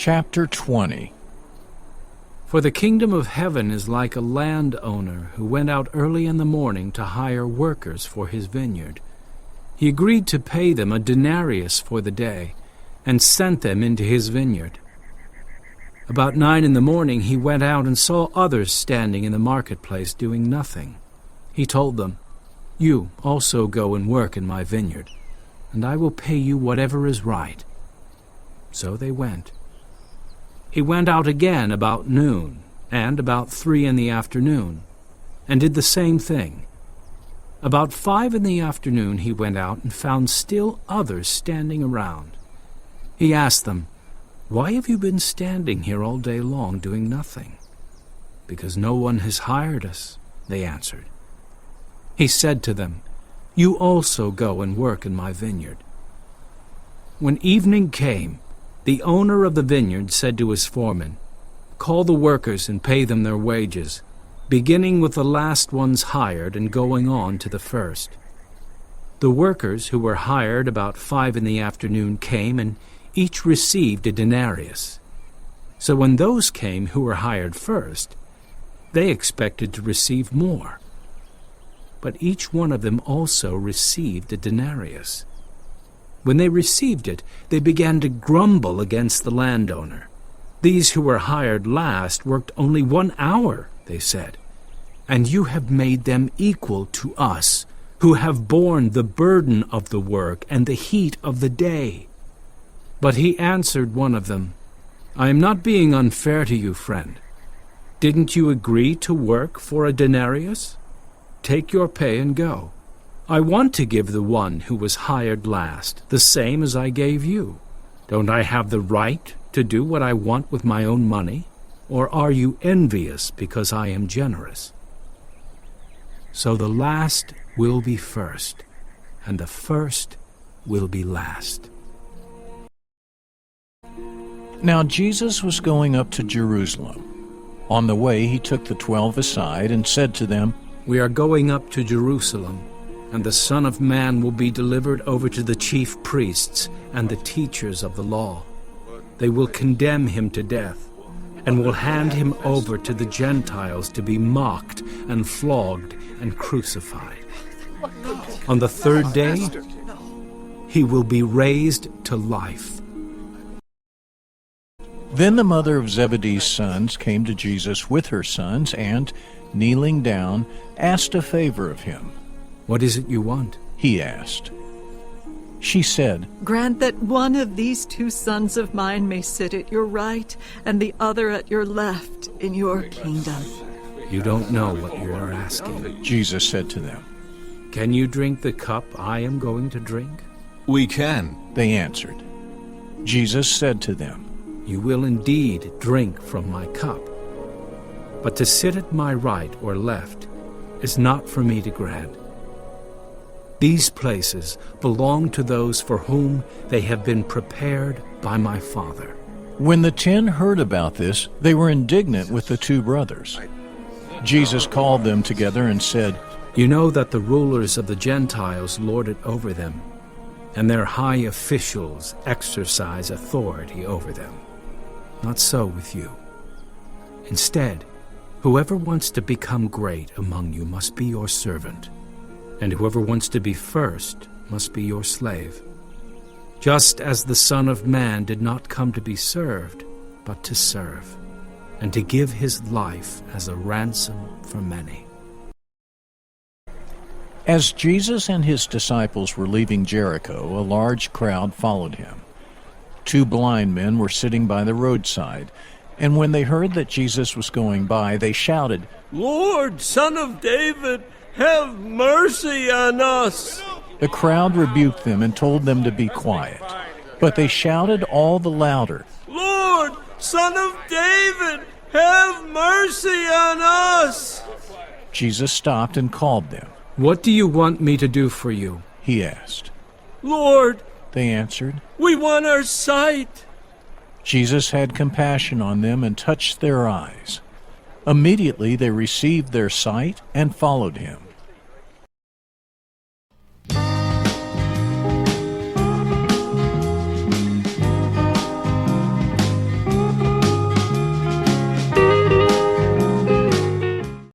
Chapter 20. For the kingdom of heaven is like a landowner who went out early in the morning to hire workers for his vineyard. He agreed to pay them a denarius for the day, and sent them into his vineyard. About 9 in the morning he went out and saw others standing in the marketplace doing nothing. He told them, "You also go and work in my vineyard, and I will pay you whatever is right." So they went. He went out again about noon, and about 3 in the afternoon, and did the same thing. About 5 in the afternoon he went out and found still others standing around. He asked them, "Why have you been standing here all day long doing nothing?" "Because no one has hired us," they answered. He said to them, "You also go and work in my vineyard." When evening came, the owner of the vineyard said to his foreman, "Call the workers and pay them their wages, beginning with the last ones hired and going on to the first." The workers who were hired about 5 in the afternoon came, and each received a denarius. So when those came who were hired first, they expected to receive more. But each one of them also received a denarius. When they received it, they began to grumble against the landowner. "These who were hired last worked only 1 hour," they said, "and you have made them equal to us, who have borne the burden of the work and the heat of the day." But he answered one of them, "I am not being unfair to you, friend. Didn't you agree to work for a denarius? Take your pay and go. I want to give the one who was hired last the same as I gave you. Don't I have the right to do what I want with my own money? Or are you envious because I am generous?" So the last will be first, and the first will be last. Now Jesus was going up to Jerusalem. On the way he took the 12 aside and said to them, "We are going up to Jerusalem, and the Son of Man will be delivered over to the chief priests and the teachers of the law. They will condemn him to death, and will hand him over to the Gentiles to be mocked and flogged and crucified. On the 3rd day, he will be raised to life." Then the mother of Zebedee's sons came to Jesus with her sons, and, kneeling down, asked a favor of him. "What is it you want?" he asked. She said, "Grant that one of these 2 sons of mine may sit at your right and the other at your left in your kingdom." "You don't know what you are asking." Jesus said to them. "Can you drink the cup I am going to drink?" "We can," they answered. Jesus said to them, "You will indeed drink from my cup, but to sit at my right or left is not for me to grant. These places belong to those for whom they have been prepared by my Father." When the 10 heard about this, they were indignant with the 2 brothers. Jesus called them together and said, "You know that the rulers of the Gentiles lord it over them, and their high officials exercise authority over them. Not so with you. Instead, whoever wants to become great among you must be your servant, and whoever wants to be first must be your slave. Just as the Son of Man did not come to be served, but to serve, and to give his life as a ransom for many." As Jesus and his disciples were leaving Jericho, a large crowd followed him. 2 blind men were sitting by the roadside, and when they heard that Jesus was going by, they shouted, "Lord, Son of David, have mercy on us!" The crowd rebuked them and told them to be quiet, but they shouted all the louder, "Lord, Son of David, have mercy on us!" Jesus stopped and called them. "What do you want me to do for you?" he asked. "Lord," they answered, "we want our sight." Jesus had compassion on them and touched their eyes. Immediately they received their sight and followed him.